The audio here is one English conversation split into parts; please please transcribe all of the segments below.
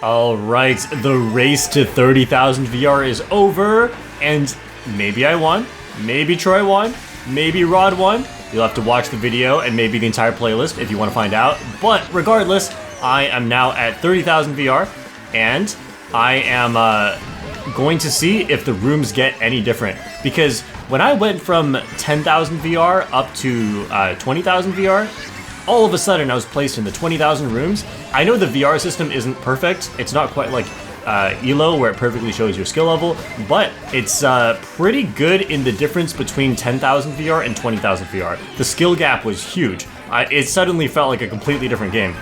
All right, the race to 30,000 VR is over, and maybe I won, maybe Troy won, maybe Rod won. You'll have to watch the video and maybe the entire playlist if you want to find out. But regardless, I am now at 30,000 VR, and I am going to see if the rooms get any different. Because when I went from 10,000 VR up to 20,000 VR, all of a sudden I was placed in the 20,000 rooms. I know the VR system isn't perfect. It's not quite like ELO where it perfectly shows your skill level, but it's pretty good in the difference between 10,000 VR and 20,000 VR. The skill gap was huge. It suddenly felt like a completely different game.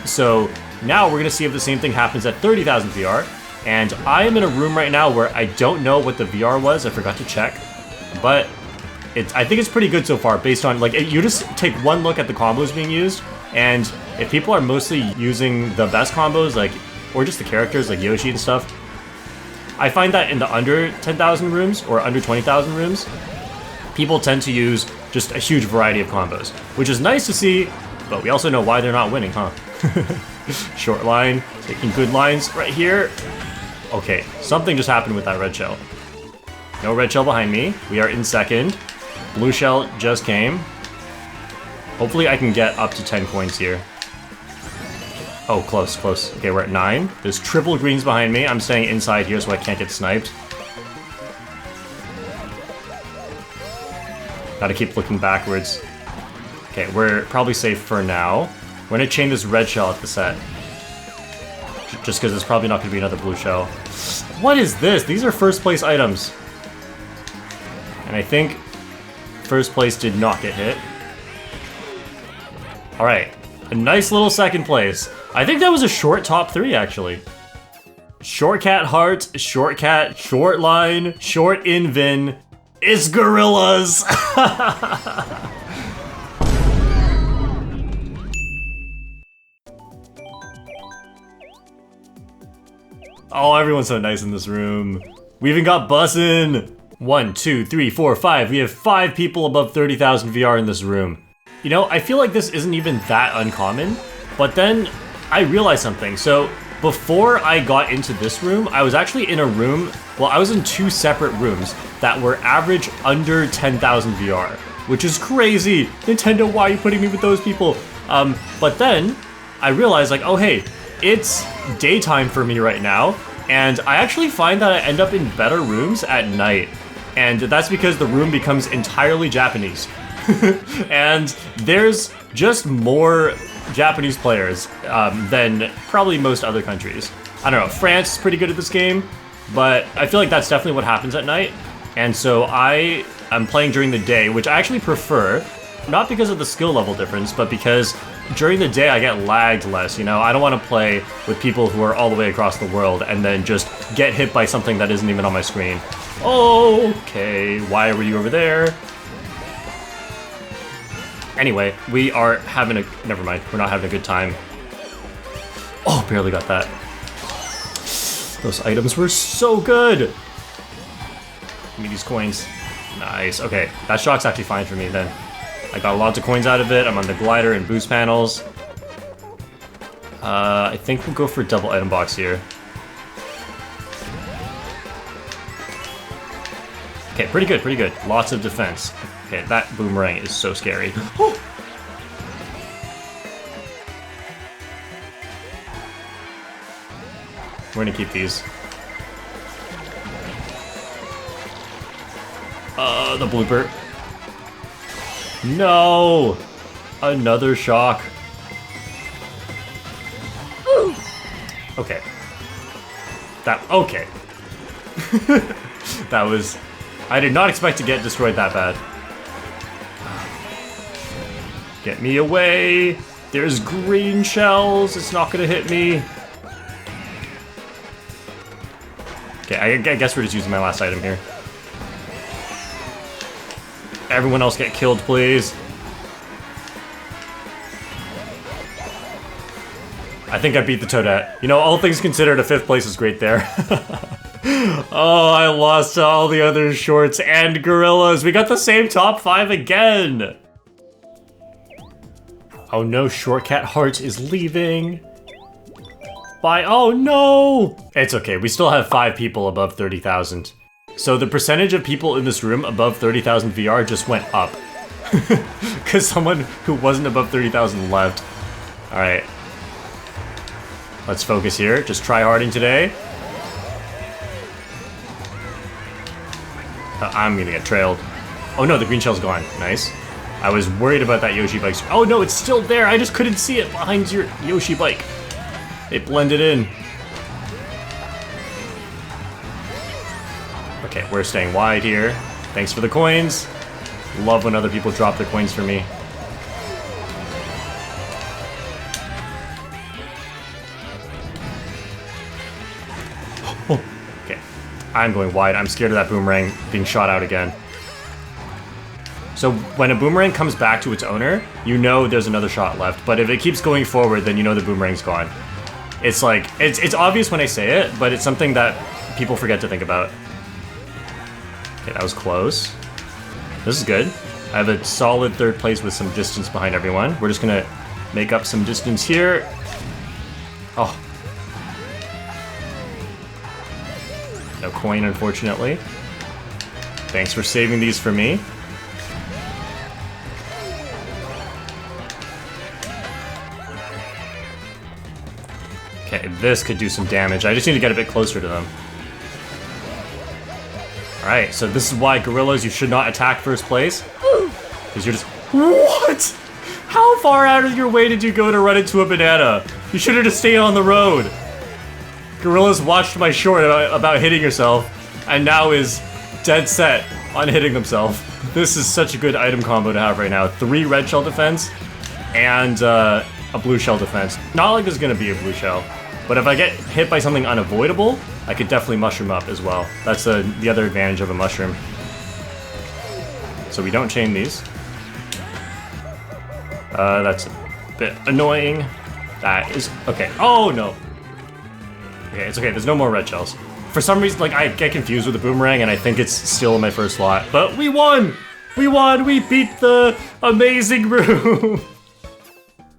So now we're gonna see if the same thing happens at 30,000 VR. And I am in a room right now where I don't know what the VR was. I forgot to check, but I think it's pretty good so far based on, like, you just take one look at the combos being used, and if people are mostly using the best combos, like, or just the characters like Yoshi and stuff, I find that in the under 10,000 rooms or under 20,000 rooms, people tend to use just a huge variety of combos, which is nice to see, but we also know why they're not winning, huh? Short line, taking good lines right here. Okay, something just happened with that red shell. No red shell behind me. We are in second. Blue shell just came. Hopefully I can get up to 10 coins here. Oh, close, close. Okay, we're at 9. There's triple greens behind me. I'm staying inside here so I can't get sniped. Gotta keep looking backwards. Okay, we're probably safe for now. We're gonna chain this red shell at the set. Just because there's probably not gonna be another blue shell. What is this? These are first place items. And I think first place did not get hit. Alright, a nice little second place. I think that was a short top 3, actually. Short cat heart, short cat, short line, short invin. It's gorillas! Oh, everyone's so nice in this room. We even got bussin'. 1, 2, 3, 4, 5. We have 5 people above 30,000 VR in this room. You know, I feel like this isn't even that uncommon, but then I realized something. So before I got into this room, I was actually in a room, well, I was in 2 separate rooms that were average under 10,000 VR, which is crazy. Nintendo, why are you putting me with those people? But then I realized, like, oh hey, it's daytime for me right now, and I actually find that I end up in better rooms at night. And that's because the room becomes entirely Japanese. And there's just more Japanese players than probably most other countries. I don't know, France is pretty good at this game, but I feel like that's definitely what happens at night. And so I am playing during the day, which I actually prefer, not because of the skill level difference, but because during the day I get lagged less, you know? I don't want to play with people who are all the way across the world and then just get hit by something that isn't even on my screen. Okay, why were you over there? Anyway, we are having a... Never mind, we're not having a good time. Oh, barely got that. Those items were so good! Give me these coins. Nice, okay. That shock's actually fine for me then. I got lots of coins out of it. I'm on the glider and boost panels. I think we'll go for a double item box here. Okay, pretty good, pretty good. Lots of defense. Okay, that boomerang is so scary. We're gonna keep these. The blooper. No! Another shock. Okay. Okay. That was... I did not expect to get destroyed that bad. Get me away! There's green shells! It's not gonna hit me! Okay, I guess we're just using my last item here. Everyone else get killed, please. I think I beat the Toadette. You know, all things considered, a 5th place is great there. Oh, I lost to all the other shorts and gorillas. We got the same top 5 again. Oh no, Short Cat Heart is leaving. by, oh no! It's okay, we still have 5 people above 30,000. So the percentage of people in this room above 30,000 VR just went up. Because someone who wasn't above 30,000 left. Alright. Let's focus here, just try-harding today. I'm gonna get trailed. Oh no, the green shell's gone. Nice. I was worried about that Yoshi bike. Oh no, it's still there. I just couldn't see it behind your Yoshi bike. It blended in. Okay, we're staying wide here. Thanks for the coins. Love when other people drop their coins for me. Okay, I'm going wide. I'm scared of that boomerang being shot out again. So when a boomerang comes back to its owner, you know there's another shot left. But if it keeps going forward, then you know the boomerang's gone. It's like, it's obvious when I say it, but it's something that people forget to think about. Okay, that was close. This is good. I have a solid 3rd place with some distance behind everyone. We're just gonna make up some distance here. Oh. No coin, unfortunately. Thanks for saving these for me. Okay, this could do some damage. I just need to get a bit closer to them. Alright, so this is why gorillas, you should not attack first place. Because you're just... What? How far out of your way did you go to run into a banana? You should have just stayed on the road. Gorillas watched my short about hitting yourself, and now is dead set on hitting themselves. This is such a good item combo to have right now. 3 red shell defense, and a blue shell defense. Not like there's gonna be a blue shell, but if I get hit by something unavoidable, I could definitely mushroom up as well. That's the other advantage of a mushroom. So we don't chain these. That's a bit annoying. That is... Okay. Oh, no. Okay, it's okay. There's no more red shells. For some reason, like, I get confused with the boomerang, and I think it's still in my first slot. But we won! We won! We beat the amazing room!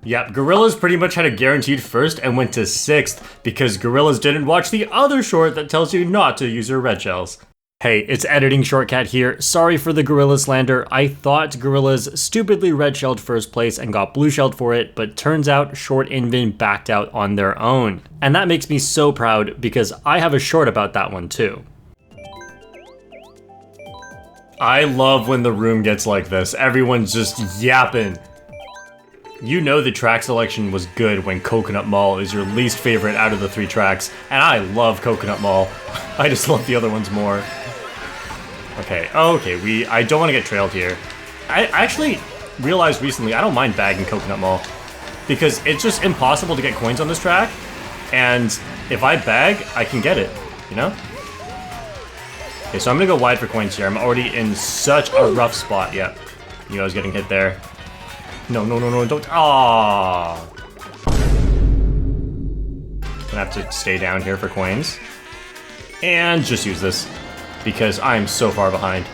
Yep, Gorillas pretty much had a guaranteed first and went to 6th because Gorillas didn't watch the other short that tells you not to use your red shells. Hey, it's Editing Shortcat here. Sorry for the Gorilla slander. I thought Gorillas stupidly red shelled first place and got blue shelled for it, but turns out Short Invin backed out on their own. And that makes me so proud because I have a short about that one too. I love when the room gets like this. Everyone's just yapping. You know the track selection was good when Coconut Mall is your least favorite out of the 3 tracks, and I love Coconut Mall. I just love the other ones more. Okay, I don't want to get trailed here. I actually realized recently I don't mind bagging Coconut Mall, because it's just impossible to get coins on this track, and if I bag, I can get it, you know? Okay, so I'm gonna go wide for coins here. I'm already in such a rough spot. Yep, you know I was getting hit there. No, don't. Aww. Gonna have to stay down here for coins. And just use this. Because I'm so far behind.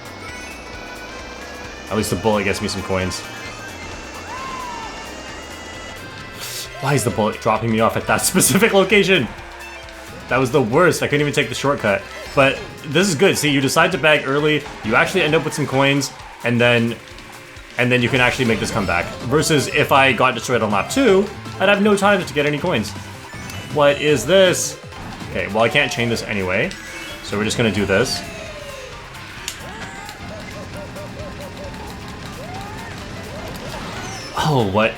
At least the bullet gets me some coins. Why is the bullet dropping me off at that specific location? That was the worst. I couldn't even take the shortcut. But this is good. See, you decide to bag early, you actually end up with some coins, and then you can actually make this comeback. Versus if I got destroyed on lap 2, I'd have no time to get any coins. What is this? Okay, well I can't chain this anyway, so we're just gonna do this. Oh, what?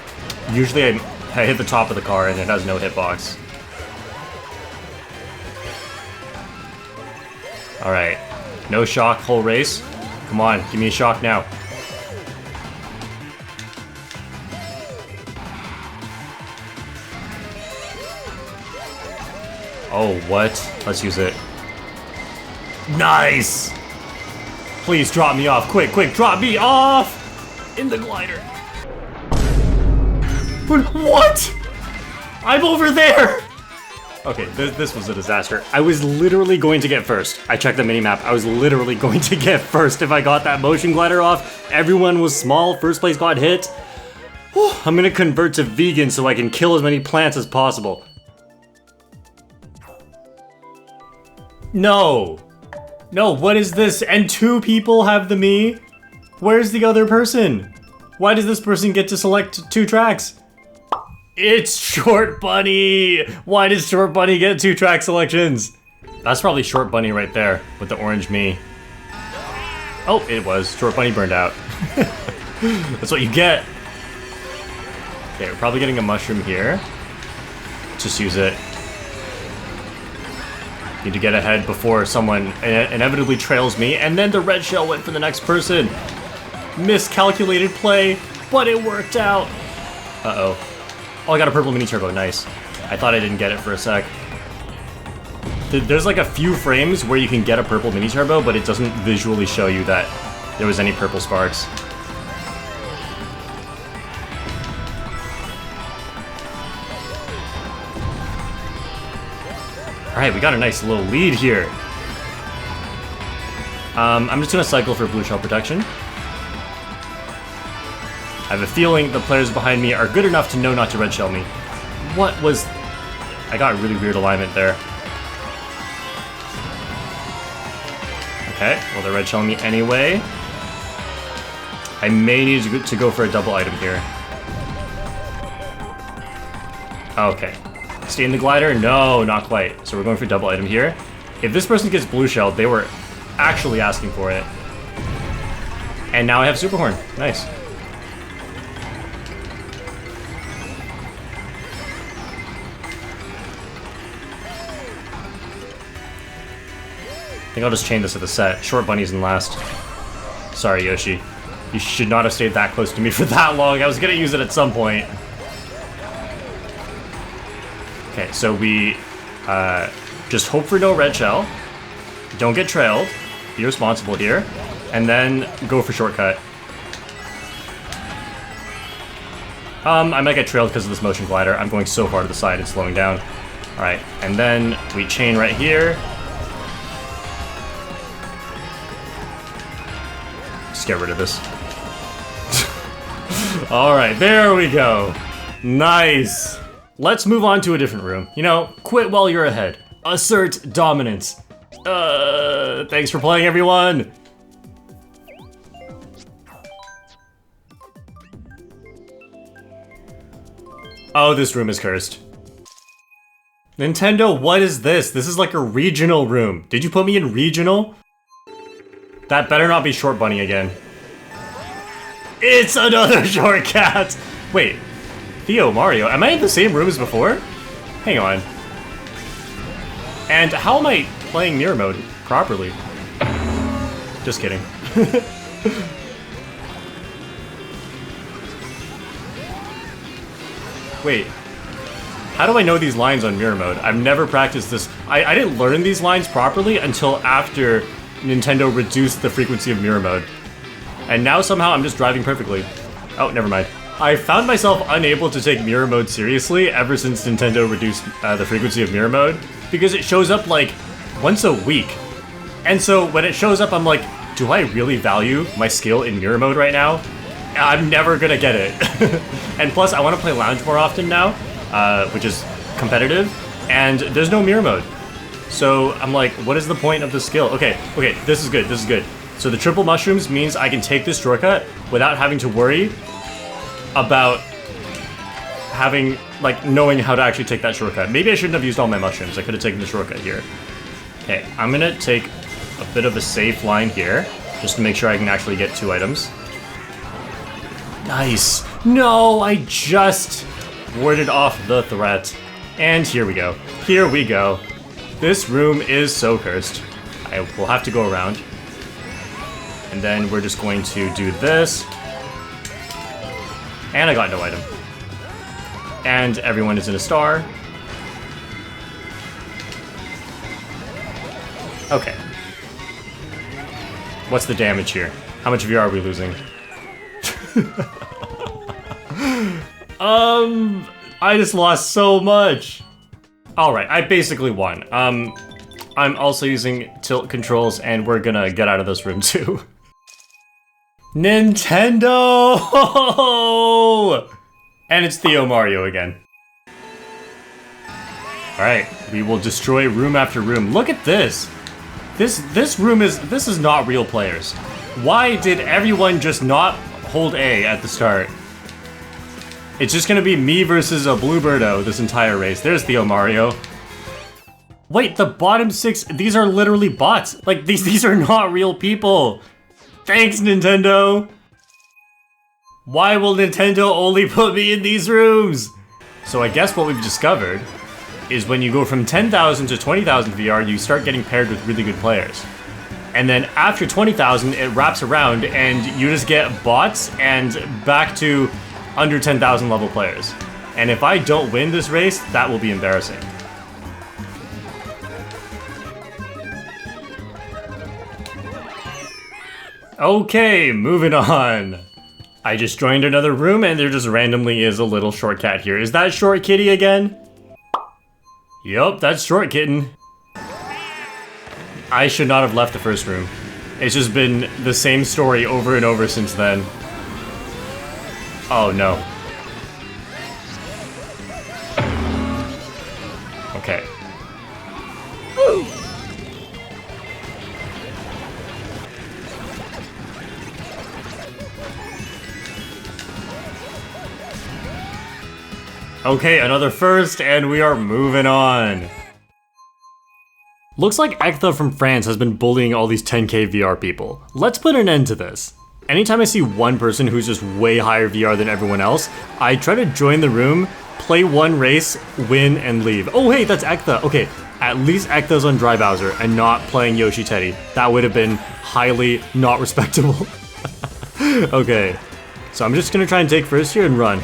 Usually I hit the top of the car and it has no hitbox. Alright, no shock, whole race. Come on, give me a shock now. Oh, what? Let's use it. Nice! Please drop me off. Quick, drop me off! In the glider. What? I'm over there! Okay, this was a disaster. I was literally going to get first. I checked the minimap. I was literally going to get first if I got that motion glider off. Everyone was small. First place got hit. Whew, I'm gonna convert to vegan so I can kill as many plants as possible. No. No, what is this? And 2 people have the me? Where's the other person? Why does this person get to select 2 tracks? It's Short Bunny! Why does Short Bunny get 2 track selections? That's probably Short Bunny right there with the orange me. Oh, it was. Short Bunny burned out. That's what you get. Okay, we're probably getting a mushroom here. Just use it. Need to get ahead before someone inevitably trails me, and then the red shell went for the next person. Miscalculated play, but it worked out. Uh-oh. Oh, I got a purple mini turbo, nice. I thought I didn't get it for a sec. There's like a few frames where you can get a purple mini turbo, but it doesn't visually show you that there was any purple sparks. Alright, we got a nice little lead here. I'm just gonna cycle for blue shell protection. I have a feeling the players behind me are good enough to know not to red shell me. What was... I got a really weird alignment there. Okay, well they're red shelling me anyway. I may need to go for a double item here. Okay. Stay in the glider? No, not quite. So we're going for double item here. If this person gets blue shelled, they were actually asking for it. And now I have super horn. Nice. I think I'll just chain this at the set. Short Bunny's in last. Sorry, Yoshi. You should not have stayed that close to me for that long. I was gonna use it at some point. Okay, so we just hope for no red shell. Don't get trailed. Be responsible here. And then go for shortcut. I might get trailed because of this motion glider. I'm going so far to the side and slowing down. Alright, and then we chain right here. Just get rid of this. Alright, there we go. Nice. Let's move on to a different room. You know, quit while you're ahead. Assert dominance. Thanks for playing, everyone. Oh, this room is cursed. Nintendo, what is this? This is like a regional room. Did you put me in regional? That better not be Short Bunny again. It's another short cat! Wait, Theo, Mario, am I in the same room as before? Hang on. And how am I playing mirror mode properly? Just kidding. Wait, how do I know these lines on mirror mode? I've never practiced this. I didn't learn these lines properly until after Nintendo reduced the frequency of mirror mode. And now somehow I'm just driving perfectly. Oh, never mind. I found myself unable to take mirror mode seriously ever since Nintendo reduced the frequency of mirror mode, because it shows up like once a week. And so when it shows up, I'm like, do I really value my skill in mirror mode right now? I'm never gonna get it. And plus, I want to play lounge more often now, which is competitive, and there's no mirror mode. So I'm like, what is the point of the skill? Okay, this is good, this is good. So the triple mushrooms means I can take this shortcut without having to worry about having, like, knowing how to actually take that shortcut. Maybe I shouldn't have used all my mushrooms. I could have taken the shortcut here. Okay, I'm gonna take a bit of a safe line here, just to make sure I can actually get 2 items. Nice! No, I just warded off the threat. And here we go. Here we go. This room is so cursed. I will have to go around. And then we're just going to do this. And I got no item. And everyone is in a star. Okay. What's the damage here? How much VR are we losing? I just lost so much. Alright, I basically won. I'm also using tilt controls, and we're gonna get out of this room too. Nintendo! And it's Theo Mario again. Alright, we will destroy room after room. Look at this! This is not real players. Why did everyone just not hold A at the start? It's just gonna be me versus a Bluebirdo this entire race. There's Theo Mario. Wait, the bottom 6, these are literally bots. Like, these are not real people. Thanks, Nintendo. Why will Nintendo only put me in these rooms? So I guess what we've discovered is when you go from 10,000 to 20,000 VR, you start getting paired with really good players. And then after 20,000, it wraps around and you just get bots and back to under 10,000 level players. And if I don't win this race, that will be embarrassing. Okay, moving on. I just joined another room and there just randomly is a little short cat here. Is that Short Kitty again? Yup, that's Short Kitten. I should not have left the first room. It's just been the same story over and over since then. Oh no. Okay. Okay, another first, and we are moving on. Looks like Ektha from France has been bullying all these 10k VR people. Let's put an end to this. Anytime I see one person who's just way higher VR than everyone else, I try to join the room, play one race, win, and leave. Oh hey, that's Ektha. Okay, at least Ektha's on Dry Bowser and not playing Yoshi Teddy. That would have been highly not respectable. Okay, so I'm just gonna try and take first here and run.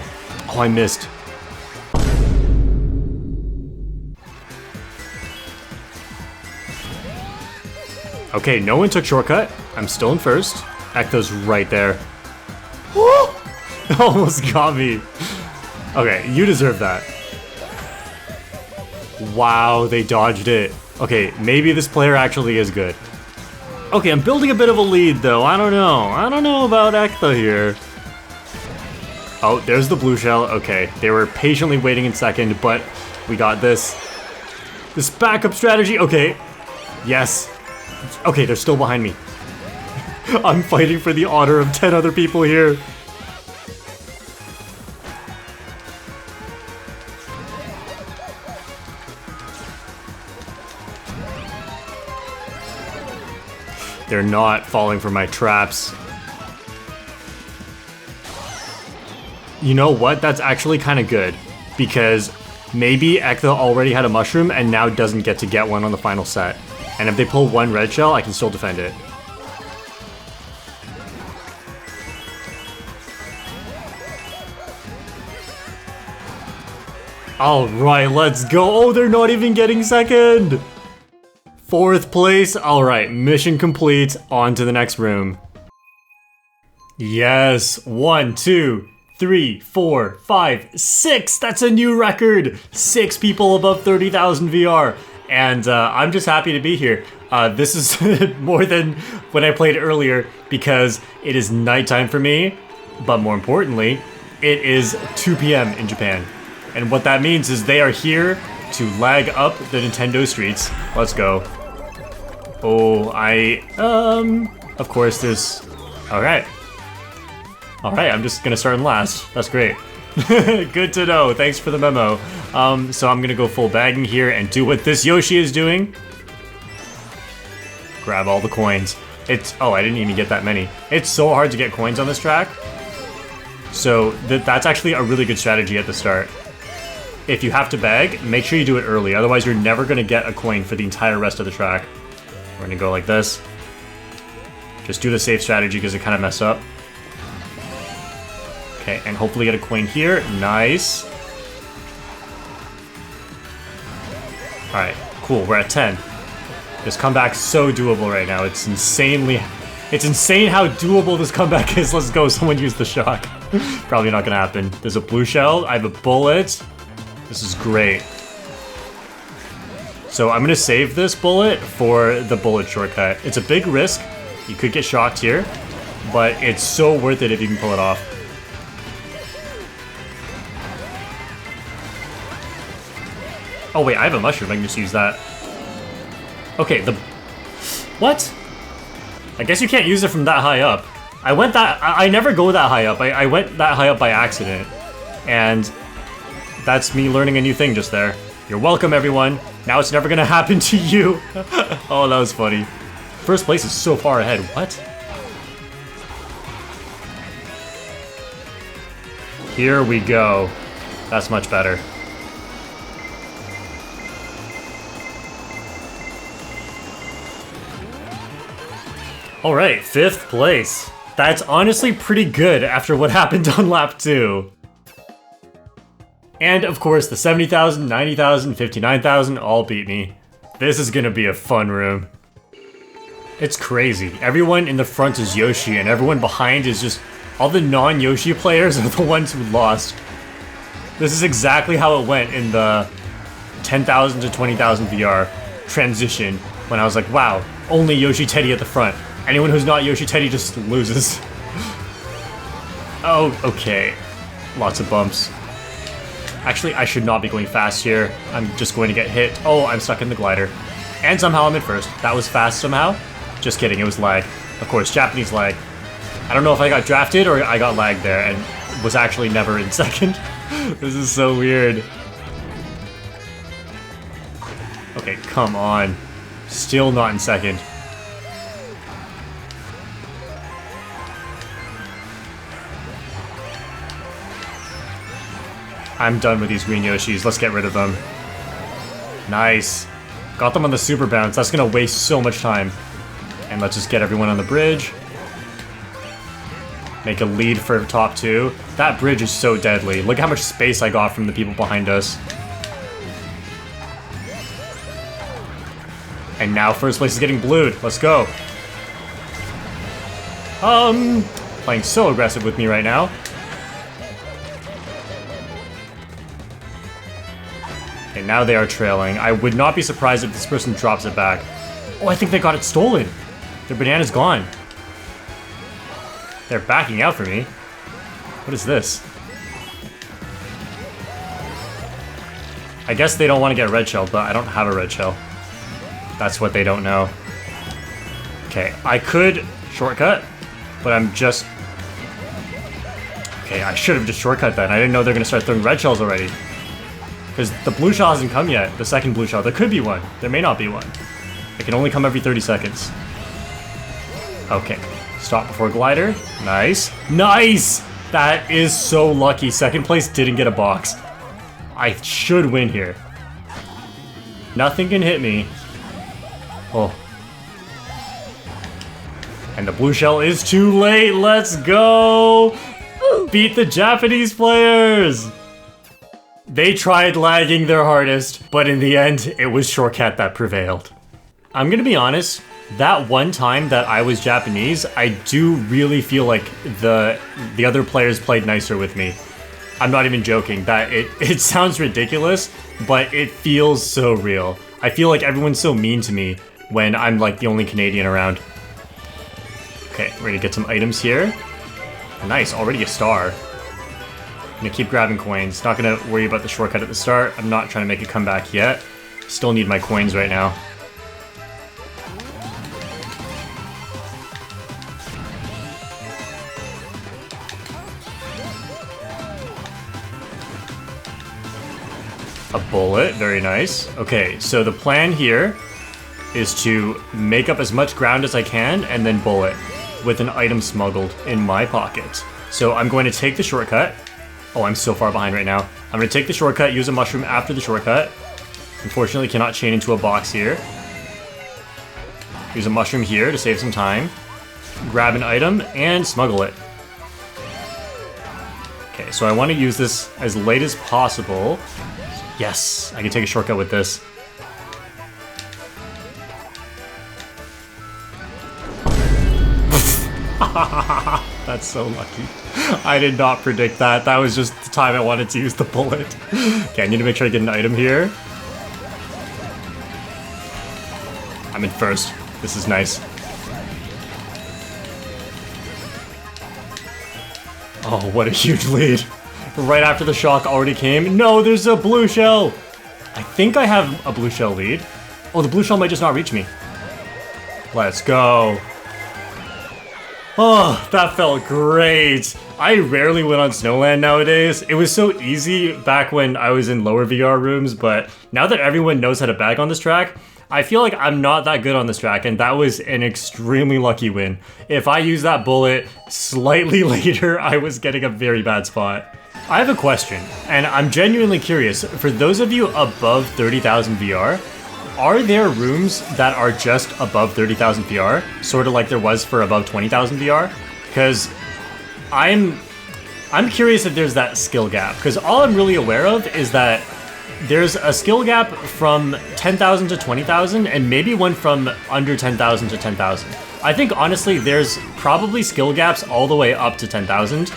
Oh, I missed. Okay, no one took shortcut. I'm still in first. Ektha's right there. Almost got me. Okay, you deserve that. Wow, they dodged it. Okay, maybe this player actually is good. Okay, I'm building a bit of a lead though. I don't know. I don't know about Ektha here. Oh, there's the blue shell. Okay, they were patiently waiting in second, but we got this. This backup strategy. Okay, yes. Okay, they're still behind me. I'm fighting for the honor of 10 other people here. They're not falling for my traps. You know what? That's actually kind of good. Because maybe Ektha already had a mushroom and now doesn't get to get one on the final set. And if they pull one red shell, I can still defend it. Alright, let's go. Oh, they're not even getting second. Fourth place. Alright, mission complete. On to the next room. Yes. 1, 2, 3, 4, 5, 6. That's a new record. 6 people above 30,000 VR. And I'm just happy to be here. This is more than when I played earlier because it is nighttime for me, but more importantly, it is 2 p.m. in Japan. And what that means is they are here to lag up the Nintendo streets. Let's go. Oh, of course there's, alright. Alright, I'm just gonna start in last. That's great. Good to know. Thanks for the memo. So I'm gonna go full bagging here and do what this Yoshi is doing. Grab all the coins. Oh, I didn't even get that many. It's so hard to get coins on this track. So that's actually a really good strategy at the start. If you have to bag, make sure you do it early. Otherwise, you're never gonna get a coin for the entire rest of the track. We're gonna go like this. Just do the safe strategy because it kind of messed up. Okay, and hopefully get a coin here. Nice. Alright, cool, we're at 10. This comeback's so doable right now. It's insane how doable this comeback is. Let's go, someone use the shock. Probably not gonna happen. There's a blue shell, I have a bullet. This is great. So I'm gonna save this bullet for the bullet shortcut. It's a big risk. You could get shocked here, but it's so worth it if you can pull it off. Oh wait, I have a mushroom, I can just use that. Okay, What? I guess you can't use it from that high up. I never go that high up. I went that high up by accident. And that's me learning a new thing just there. You're welcome, everyone. Now it's never gonna happen to you. Oh, that was funny. First place is so far ahead. What? Here we go. That's much better. Alright, 5th place. That's honestly pretty good after what happened on lap 2. And of course, the 70,000, 90,000, 59,000 all beat me. This is gonna be a fun room. It's crazy. Everyone in the front is Yoshi, and everyone behind is just... all the non-Yoshi players are the ones who lost. This is exactly how it went in the 10,000 to 20,000 VR transition, when I was like, wow, only Yoshi Teddy at the front. Anyone who's not Yoshi Teddy just loses. Oh, okay. Lots of bumps. Actually, I should not be going fast here. I'm just going to get hit. Oh, I'm stuck in the glider. And somehow I'm in first. That was fast somehow. Just kidding, it was lag. Of course, Japanese lag. I don't know if I got drafted or I got lagged there and was actually never in second. This is so weird. Okay, come on. Still not in second. I'm done with these green Yoshis. Let's get rid of them. Nice. Got them on the super bounce. That's gonna waste so much time. And let's just get everyone on the bridge. Make a lead for top 2. That bridge is so deadly. Look how much space I got from the people behind us. And now first place is getting blued. Let's go. Playing so aggressive with me right now. Okay, now they are trailing. I would not be surprised if this person drops it back. Oh, I think they got it stolen. Their banana's gone. They're backing out for me. What is this? I guess they don't want to get red shell, but I don't have a red shell. That's what they don't know. Okay, I could shortcut, but I'm just... Okay, I should have just shortcut that. I didn't know they're going to start throwing red shells already. Because the blue shell hasn't come yet, the second blue shell. There could be one. There may not be one. It can only come every 30 seconds. Okay. Stop before glider. Nice. Nice! That is so lucky. Second place didn't get a box. I should win here. Nothing can hit me. Oh. And the blue shell is too late. Let's go! Beat the Japanese players! They tried lagging their hardest, but in the end, it was Shortcat that prevailed. I'm gonna be honest, that one time that I was Japanese, I do really feel like the other players played nicer with me. I'm not even joking. That it sounds ridiculous, but it feels so real. I feel like everyone's so mean to me when I'm like the only Canadian around. Okay, we're gonna get some items here. Nice, already a star. I'm gonna keep grabbing coins. Not gonna worry about the shortcut at the start. I'm not trying to make a comeback yet. Still need my coins right now. A bullet, very nice. Okay, so the plan here is to make up as much ground as I can and then bullet with an item smuggled in my pocket. So I'm going to take the shortcut. Oh, I'm so far behind right now. I'm going to take the shortcut, use a mushroom after the shortcut. Unfortunately, cannot chain into a box here. Use a mushroom here to save some time. Grab an item and smuggle it. Okay, so I want to use this as late as possible. Yes, I can take a shortcut with this. That's so lucky. I did not predict that. That was just the time I wanted to use the bullet. Okay, I need to make sure I get an item here. I'm in first. This is nice. Oh, what a huge lead. Right after the shock already came. No, there's a blue shell. I think I have a blue shell lead. Oh, the blue shell might just not reach me. Let's go. Oh, that felt great. I rarely went on Snowland nowadays. It was so easy back when I was in lower VR rooms, but now that everyone knows how to bag on this track, I feel like I'm not that good on this track, and that was an extremely lucky win. If I used that bullet slightly later, I was getting a very bad spot. I have a question, and I'm genuinely curious. For those of you above 30,000 VR, are there rooms that are just above 30,000 VR? Sort of like there was for above 20,000 VR? Because I'm curious if there's that skill gap, because all I'm really aware of is that there's a skill gap from 10,000 to 20,000, and maybe one from under 10,000 to 10,000. I think honestly there's probably skill gaps all the way up to 10,000,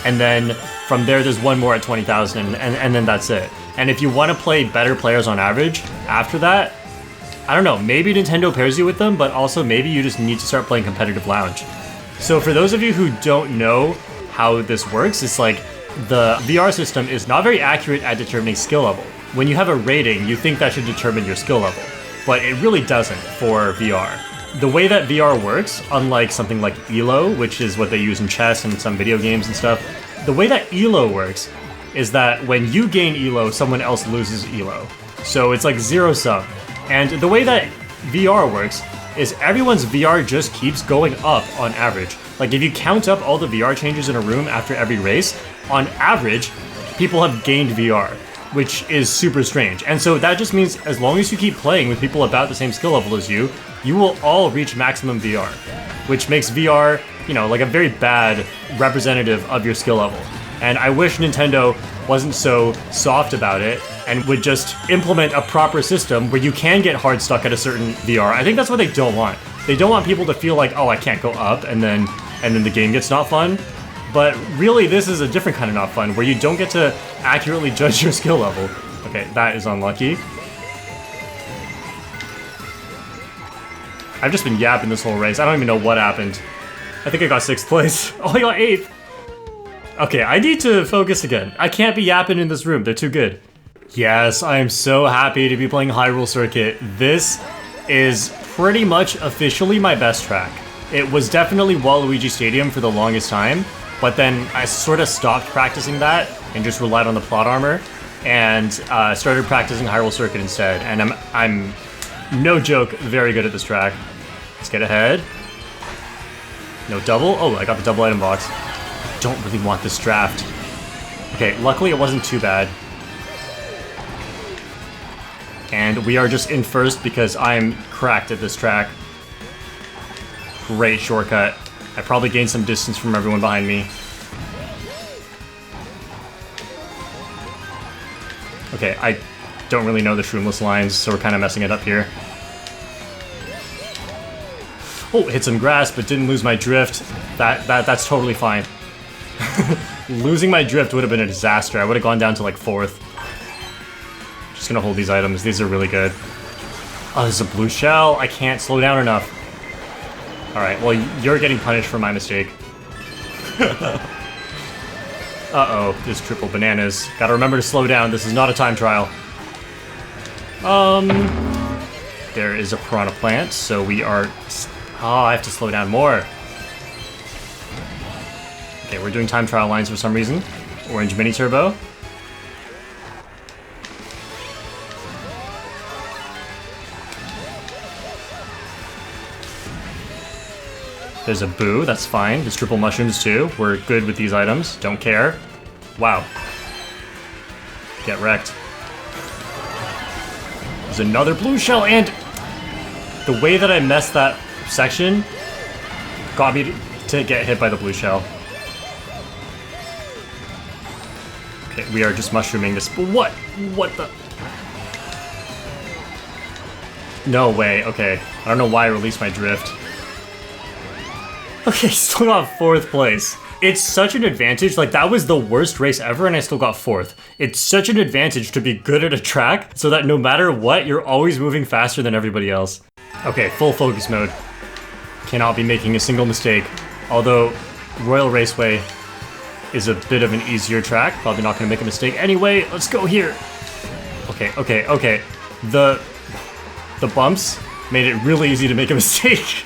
and then from there there's one more at 20,000, and then that's it. And if you want to play better players on average after that, I don't know, maybe Nintendo pairs you with them, but also maybe you just need to start playing competitive lounge. So for those of you who don't know how this works, it's like the VR system is not very accurate at determining skill level. When you have a rating, you think that should determine your skill level, but it really doesn't for VR. The way that VR works, unlike something like ELO, which is what they use in chess and some video games and stuff, the way that ELO works is that when you gain ELO, someone else loses ELO. So it's like zero sum. And the way that VR works is everyone's VR just keeps going up on average. Like if you count up all the VR changes in a room after every race, on average, people have gained VR, which is super strange. And so that just means as long as you keep playing with people about the same skill level as you will all reach maximum VR, which makes VR, you know, like a very bad representative of your skill level. And I wish Nintendo wasn't so soft about it and would just implement a proper system where you can get hard stuck at a certain VR. I think that's what they don't want. They don't want people to feel like, oh, I can't go up, and then the game gets not fun. But really, this is a different kind of not fun, where you don't get to accurately judge your skill level. Okay, that is unlucky. I've just been yapping this whole race. I don't even know what happened. I think I got 6th place. Oh, I got 8th. Okay, I need to focus again. I can't be yapping in this room. They're too good. Yes, I am so happy to be playing Hyrule Circuit. This is pretty much officially my best track. It was definitely Waluigi Stadium for the longest time, but then I sort of stopped practicing that and just relied on the plot armor and started practicing Hyrule Circuit instead. And I'm no joke, very good at this track. Let's get ahead. No double. Oh, I got the double item box. Don't really want this draft. Okay, luckily it wasn't too bad. And we are just in first because I'm cracked at this track. Great shortcut. I probably gained some distance from everyone behind me. Okay, I don't really know the shroomless lines, so we're kind of messing it up here. Oh, hit some grass, but didn't lose my drift. That's totally fine. Losing my drift would have been a disaster. I would have gone down to like 4th. Just gonna hold these items. These are really good. Oh, this is a blue shell. I can't slow down enough. Alright, well, you're getting punished for my mistake. Uh-oh, there's triple bananas. Gotta remember to slow down. This is not a time trial. There is a piranha plant, so we are... Oh, I have to slow down more. Okay, we're doing time trial lines for some reason. Orange mini turbo. There's a boo, that's fine. There's triple mushrooms too. We're good with these items. Don't care. Wow. Get wrecked. There's another blue shell, and the way that I messed that section got me to get hit by the blue shell. Okay, we are just mushrooming this. What? What the? No way. Okay. I don't know why I released my drift. Okay, still got 4th place. It's such an advantage. Like, that was the worst race ever, and I still got 4th. It's such an advantage to be good at a track, so that no matter what, you're always moving faster than everybody else. Okay, full focus mode. Cannot be making a single mistake. Although, Royal Raceway is a bit of an easier track. Probably not gonna make a mistake. Anyway, let's go here. Okay. The bumps Made it really easy to make a mistake.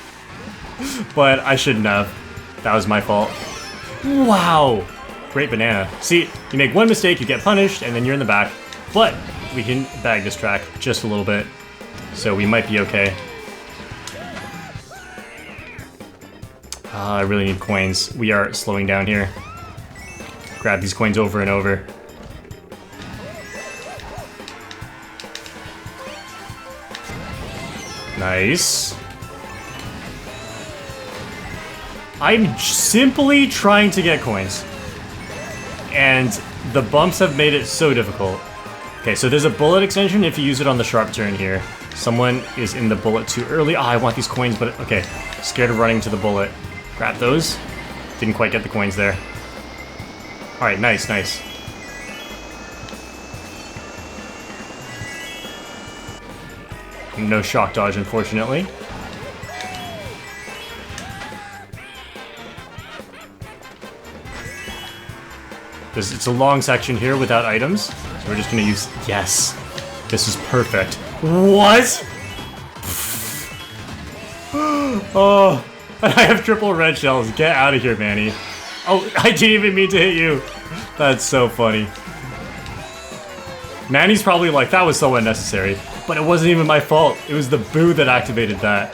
But I shouldn't have. That was my fault. Wow! Great banana. See, you make one mistake, you get punished, and then you're in the back. But we can bag this track just a little bit. So we might be okay. I really need coins. We are slowing down here. Grab these coins over and over. Nice. I'm simply trying to get coins. And the bumps have made it so difficult. Okay, so there's a bullet extension if you use it on the sharp turn here. Someone is in the bullet too early. I want these coins, but okay. Scared of running to the bullet. Grab those. Didn't quite get the coins there. Alright, nice, nice. No shock dodge, unfortunately. It's a long section here without items, so we're just gonna use... Yes! This is perfect. What?! Oh, and I have triple red shells. Get out of here, Manny. Oh, I didn't even mean to hit you. That's so funny. Manny's probably like, that was so unnecessary. But it wasn't even my fault. It was the boo that activated that.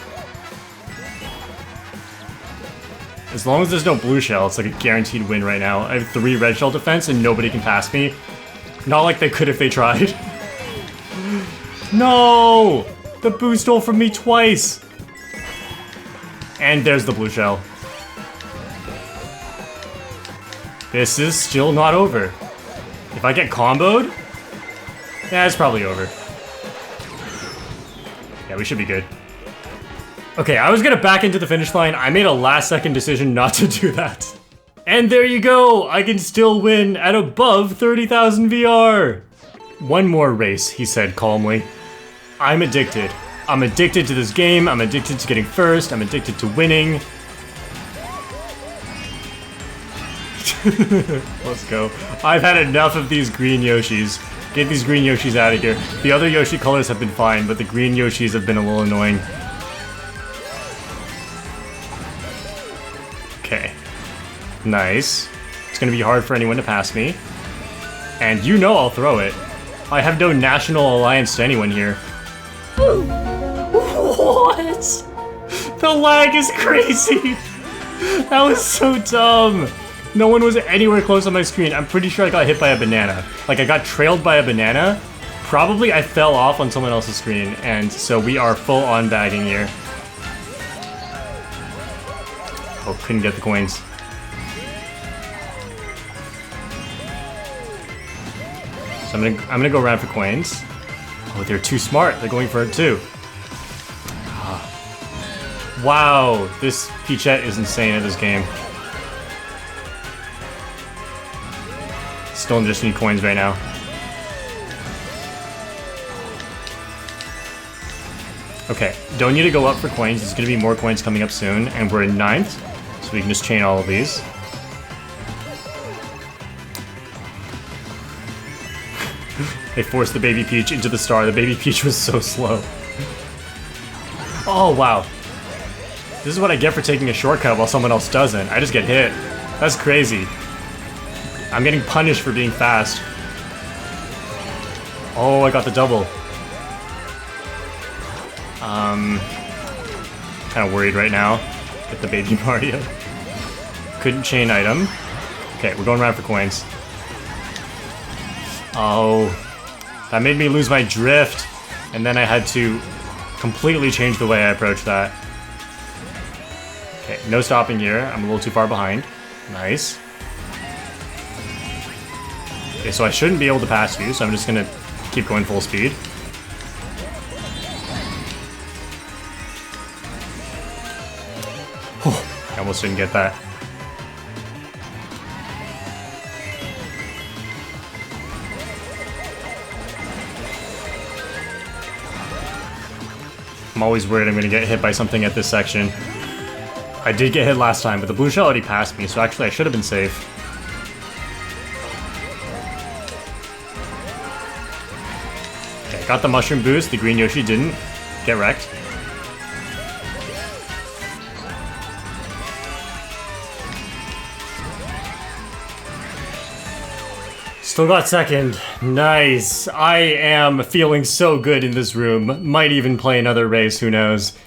As long as there's no blue shell, it's like a guaranteed win right now. I have 3 red shell defense and nobody can pass me. Not like they could if they tried. No! The boo stole from me twice! And there's the blue shell. This is still not over. If I get comboed, yeah, it's probably over. Yeah, we should be good. Okay, I was gonna back into the finish line. I made a last-second decision not to do that. And there you go! I can still win at above 30,000 VR! One more race, he said calmly. I'm addicted. I'm addicted to this game, I'm addicted to getting first, I'm addicted to winning. Let's go. I've had enough of these green Yoshis. Get these green Yoshis out of here. The other Yoshi colors have been fine, but the green Yoshis have been a little annoying. Okay. Nice. It's gonna be hard for anyone to pass me. And you know I'll throw it. I have no national alliance to anyone here. What? The lag is crazy! That was so dumb! No one was anywhere close on my screen. I'm pretty sure I got hit by a banana. Like, I got trailed by a banana. Probably I fell off on someone else's screen, and so we are full on bagging here. Oh, couldn't get the coins. So I'm gonna go around for coins. Oh, they're too smart. They're going for it too. Wow, this Peachette is insane at this game. Still just need coins right now. Okay, don't need to go up for coins. There's gonna be more coins coming up soon, and we're in 9th, so we can just chain all of these. They forced the Baby Peach into the star. The Baby Peach was so slow. Oh, wow. This is what I get for taking a shortcut while someone else doesn't. I just get hit. That's crazy. I'm getting punished for being fast. Oh, I got the double. Kind of worried right now. Get the Baby Mario. Couldn't chain item. Okay, we're going around for coins. Oh, that made me lose my drift. And then I had to completely change the way I approached that. Okay, no stopping here. I'm a little too far behind. Nice. Okay, so I shouldn't be able to pass you, so I'm just gonna keep going full speed. Oh, I almost didn't get that. I'm always worried I'm gonna get hit by something at this section. I did get hit last time, but the blue shell already passed me, so actually I should have been safe. Okay, got the mushroom boost, the green Yoshi didn't. Get wrecked. Still got second. Nice. I am feeling so good in this room. Might even play another race, who knows.